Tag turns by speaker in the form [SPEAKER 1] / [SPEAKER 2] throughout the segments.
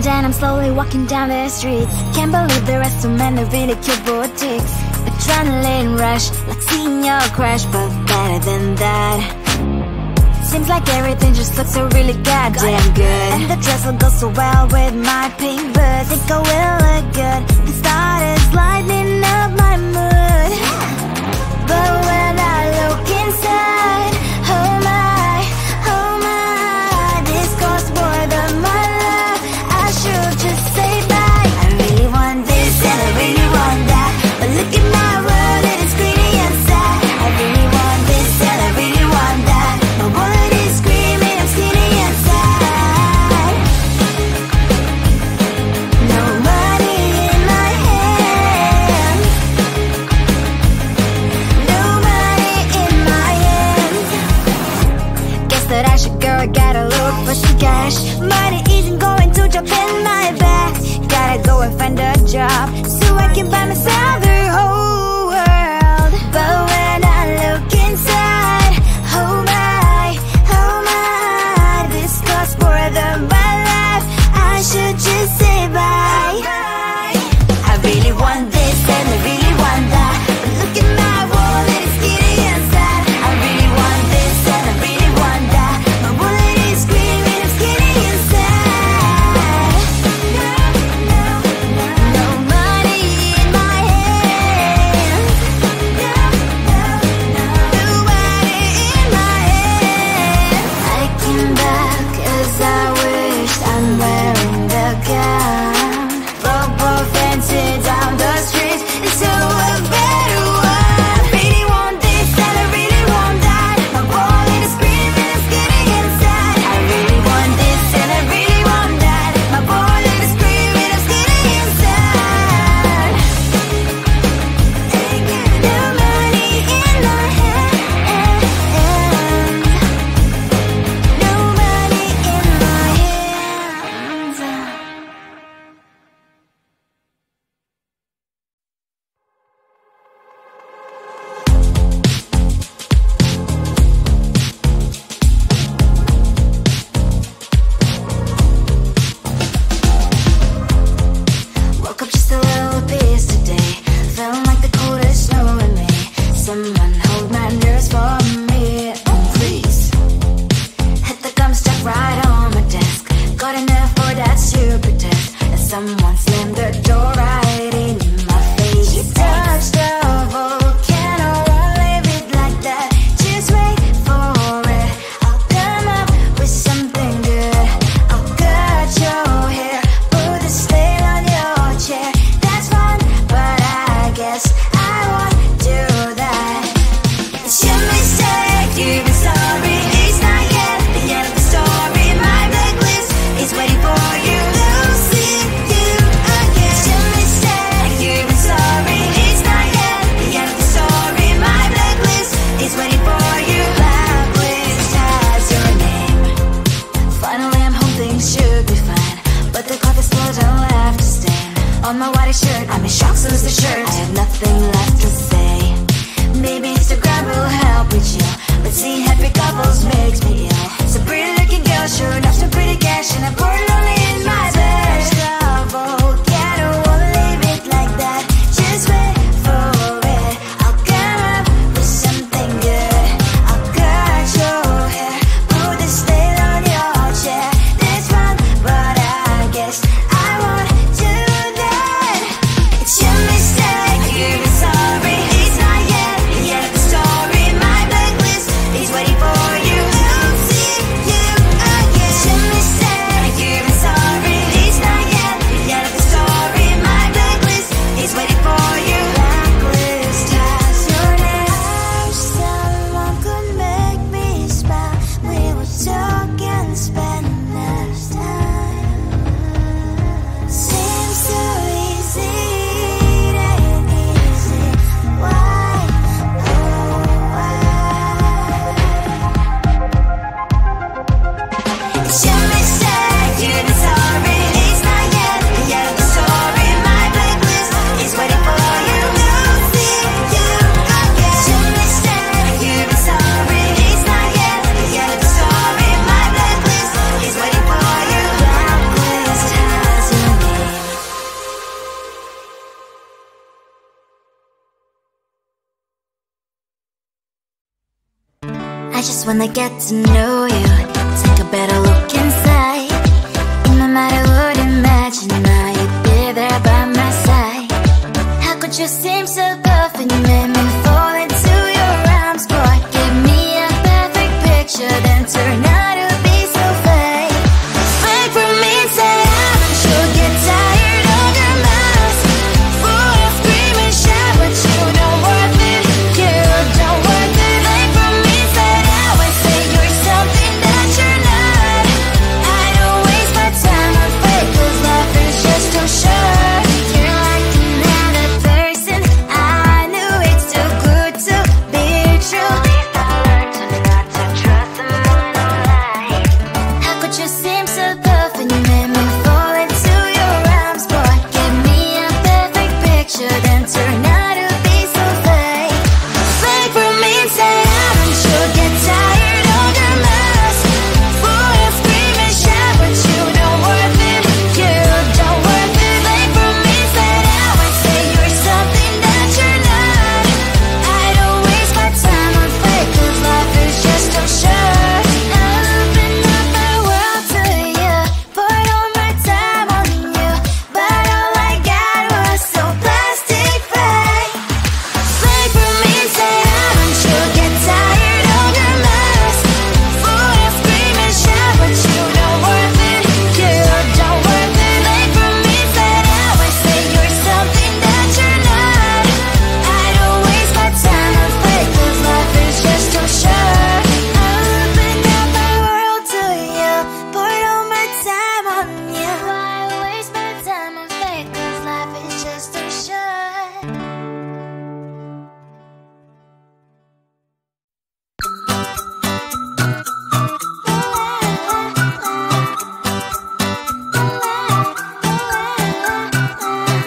[SPEAKER 1] And then I'm slowly walking down the streets. Can't believe there are so many really cute boutiques. Adrenaline rush, like seeing your crush, but better than that. Seems like everything just looks so really goddamn good. And the dress will go so well with my pink boots. Think I will look good. The start is lighting up my mood. But when I look inside, oh my, this costs more than my love. I should just say bye. I really want this and I really want that, but look at my world, it is greedy and sad. I really want this and I really want that. My wallet is screaming, I'm skinny and sad. No money in my hands. No money in my hands. Guess that I should go, I gotta look for some cash. Money isn't going to jump in my back. Gotta go and find a job so I can buy myself the whole world. But when I look inside, oh my, this costs more than my life. I should just say bye. I really want this and I really want that, but look at my wallet, it's skinny and sad. I really want this and I really want that. My wallet is screaming, I'm skinny and sad. No money in my hands. No money in my hands. I came back as I wished. I'm wearing the gown. Football fancy down the street into a better one. I really want this and I really want that. My wallet is screaming, I'm skinny and sad. I really want this and I really want that. My wallet is screaming, I'm skinny and sad. No money in my hands. No money in my hands. Woke up just a little pissed today. Feeling like the coldest snow in me. Someone hold my nerves for me, please. Hit the gum stuck right on my desk. Got enough for that stupid test. And someone slammed the door right in my face. You touched the volcano, won't leave it like that. Just wait for it. I'll come up with something good. I'll cut your hair, put a stain on your chair. That's fun, but I guess I won't do that. It's your mistake, you've been sorry. It's not yet the end of the story. My blacklist is waiting for you. Losing you again. It's your mistake, you've been sorry. It's not yet the end of the story. My blacklist is waiting for you. Blacklist has your name. Finally I'm home, things should be fine, but the cloth is spilled, I'll have to stain on my white shirt. I'm in shock, so is the shirt. I have nothing left to say. Maybe Instagram will help with you, but seeing happy couples makes me ill. So pretty looking girl, sure enough, some pretty cash, and I'm pouring lonely in my bed. Volcano, won't leave it like that. Just wait for it. I'll come up with something good. I'll cut your hair, put the stain on your chair. That's fun, but I guess I won't do that. It's your mistake, you've been sorry. It's not yet the end of the story. My blacklist is waiting for you. just wanna get to know you, take a better look inside. And no matter what, imagine now you'd be there by my side. How could you seem so perfect? You made me fall into your arms, boy. Give me a perfect picture, then turn out to be so fake. Fake for me, say I'm sure get tired of your mask. Full of scream and shout, but you don't worth it. You don't worth it. Fake for me, say I would say you're something that you're not. I don't waste my time on fake, 'cause life is just too short. You're like another person. I knew it's too good to be true. I learned to not to trust someone online. How could you seem so perfect? You made me fall into your arms, boy. Give me a perfect picture, then turn out to be so fake. Fake for me, say I'm sure get tired of your mask. Full of scream and shout, but you don't worth it. You don't worth it. Fake for me, say I would say you're something that you're not. I don't waste my time on fake, 'cause life is just too short. I open up my world to you, poured all my time on you, but all I got was so plastic fake. Fake for me, say I'm sure get tired of your mask. Full of scream and shout, but you don't worth it. You don't worth it. Fake for me, say I would say you're something that you're not. I don't waste my time on fake, 'cause life is just too short. I opened up my world to you, poured all my time on you. Why waste my time on fake, 'cause life is just too short.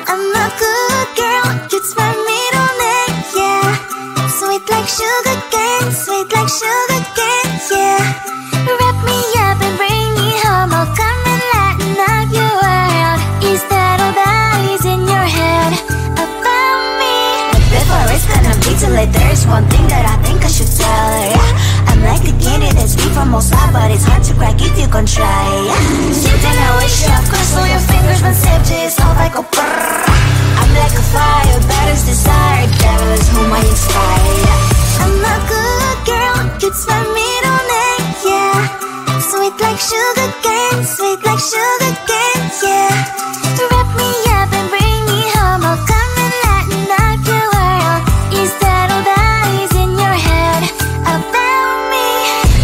[SPEAKER 1] I'm a good girl, it's my middle name, yeah. Sweet like sugar cane, sweet like sugar cane, yeah. Wrap me up and bring me home, I'll come and lighten up your world. Is that all that is in your head about me? Before it's gonna be too late, there's one thing that I think I should tell her, yeah. I'm like the candy that's sweet from outside, but it's hard to crack if you can try, yeah. Something I wish you have crossed all your fingers when safety is off, I go brrrr. I'm like a fire, that is desire, devil is whom I inspire, yeah. I'm a good girl, it's my middle name, yeah. Sweet like sugar cane, sweet like sugar cane, yeah. Wrap me up and bring me home, I'll come and lighten up your world. Is that all that is in your head about me?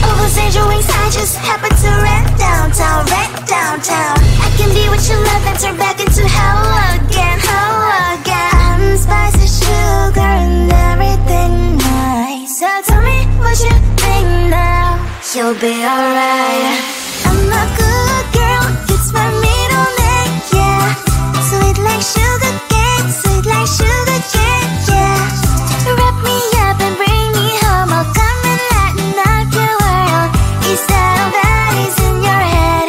[SPEAKER 1] All those angel wings I just happen to rent downtown, rent downtown. I can be what you love and turn back into hell again, hell again. I'm spicy sugar and everything nice. So tell me what you think now. You'll be alright. I'm a good girl, it's my middle name, yeah. Sweet like sugar cane, sweet like sugar cane, yeah. Wrap me up and bring me home, I'll come and lighten up your world. Is that all that is in your head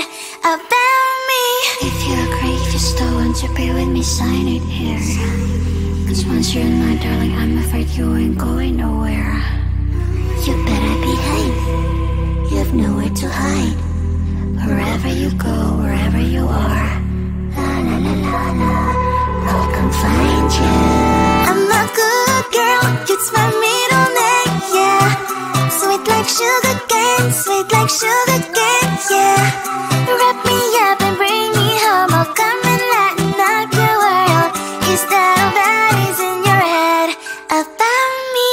[SPEAKER 1] about me? If you agree, just don't want to be with me, sign it here. 'Cause once you're in my darling, I'm afraid you ain't going nowhere. You better behave, you have nowhere to hide. Wherever you go, wherever you are, la la la la la, I'll come find you. I'm a good girl, it's my middle name, yeah. Sweet like sugar cane, sweet like sugar cane, yeah. Wrap me up and bring me home, I'll come and lighten up your world. Is that all that is in your head about me?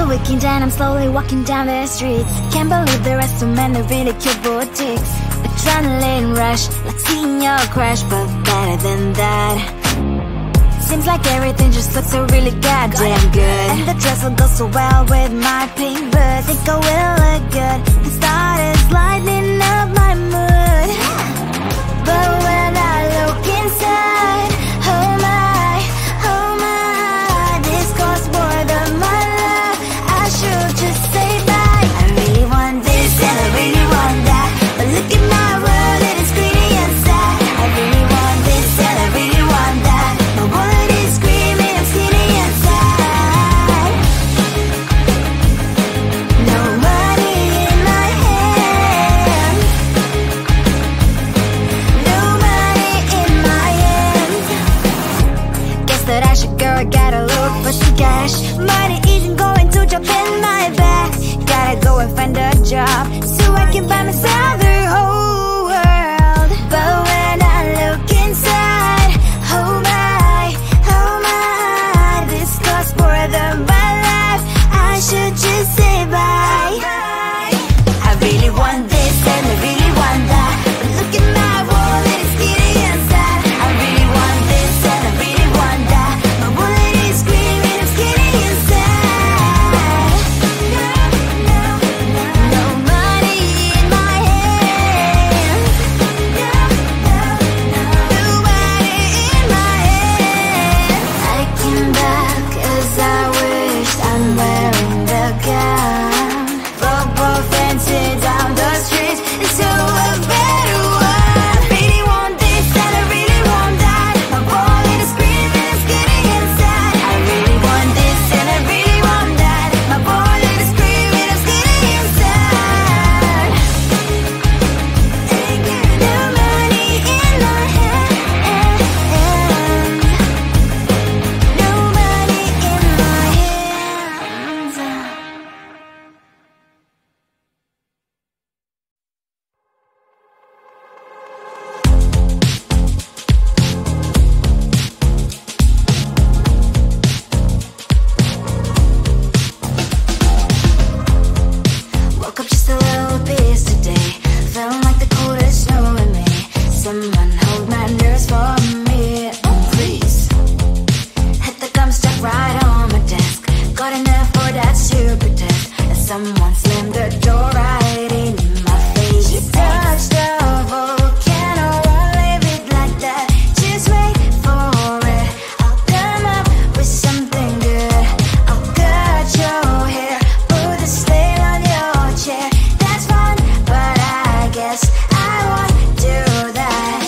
[SPEAKER 1] Weekend and I'm slowly walking down the streets. Can't believe there are so many really cute boutiques. Adrenaline rush, like seeing your crush, but better than that. Seems like everything just looks so really goddamn good. And the dress will go so well with my pink boots. Think I will look good and started lighting up my mood. But when I look inside, oh my, this costs more than my love. I should just say bye. gotta go and find a job so I can buy myself the whole world. But when I look inside, oh my, this costs more than my life. I should just say bye. I really want this and I really want that, but look at my wallet, it's getting inside. I really want this and I really want that, my wallet is screaming, it's getting inside. No money in my hands, nobody in my hands. I came back as I wished, I'm wearing the gown. Broke both fences down the streets into a better one. I really want this and I really want that, my wallet is screaming, it's getting inside. I really want this and I really want that, my wallet is screaming, it's getting inside. No money in my hands, no money in my hands. Woke up just a little pissed today, feeling like the coldest snow in me. Someone hold my nerves for me, oh please. Hit the gum stuck right on my desk, got enough for that super test, and someone slammed the door right in my face. You touched the volcano, won't leave it like that, just wait for it. I'll come up with something good, I'll cut your hair, put a slate on your chair. That's fun, but I guess I won't do that.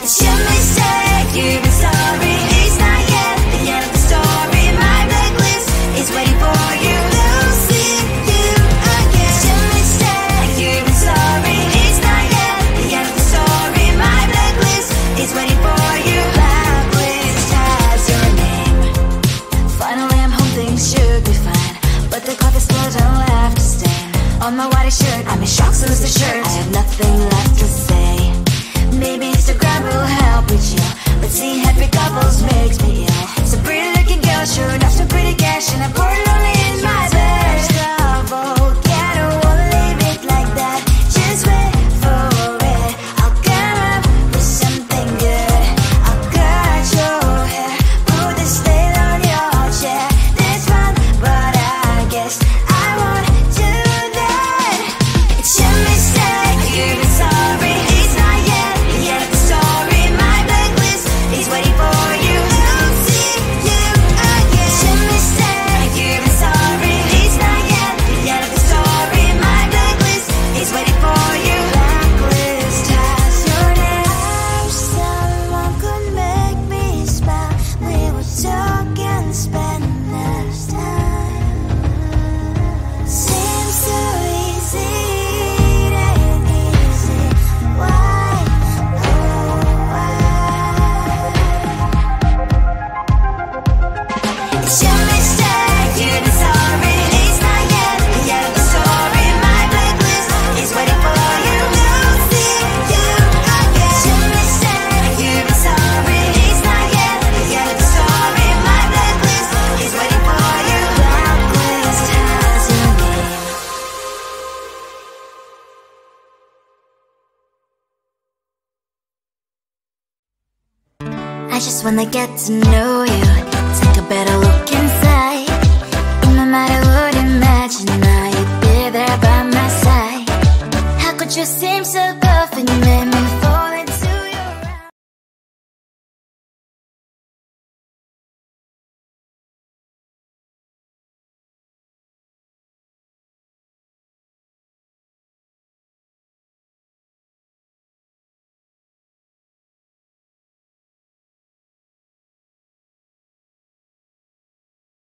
[SPEAKER 1] It's your mistake, you've been sorry, it's not yet the end of the story. My blacklist is waiting for you, we'll see you again. It's your mistake, you've been sorry, it's not yet the end of the story. My blacklist is waiting for you, blacklist has your name. Finally I'm home, things should be fine, but the clock is still don't left to stain. On my white shirt, I'm in shock, so lose the shirt. I have nothing left to say. Maybe Instagram will help with you, but seeing happy couples makes me ill. It's a pretty looking girl, sure enough, some pretty cash, and I pour it only in my bed. Volcano, won't leave it like that, just wait for it. I'll come up with something good, I'll cut your hair, put the slate on your chair. That's fun, but I guess I won't do that. It's your mistake, you've been sorry, it's not yet the end of the story. My blacklist is waiting for you, we'll see you again. It's your mistake, you've been sorry, it's not yet the end of the story. My blacklist is waiting for you, blacklist has your name. I wish someone could make me smile, we would talk and spend less time. Seems so easy, it ain't easy. Why, oh why? It's your mistake, you've been sorry, it's not yet the end of the story. My blacklist is waiting for you, we'll see you again. It's your mistake, you've been sorry, it's not yet the end of the story. My blacklist is waiting for you, blacklist has your name. I just wanna get to know you, take a better look inside. No matter what, imagine now you'd be there by my side. How could you seem so perfect, you made me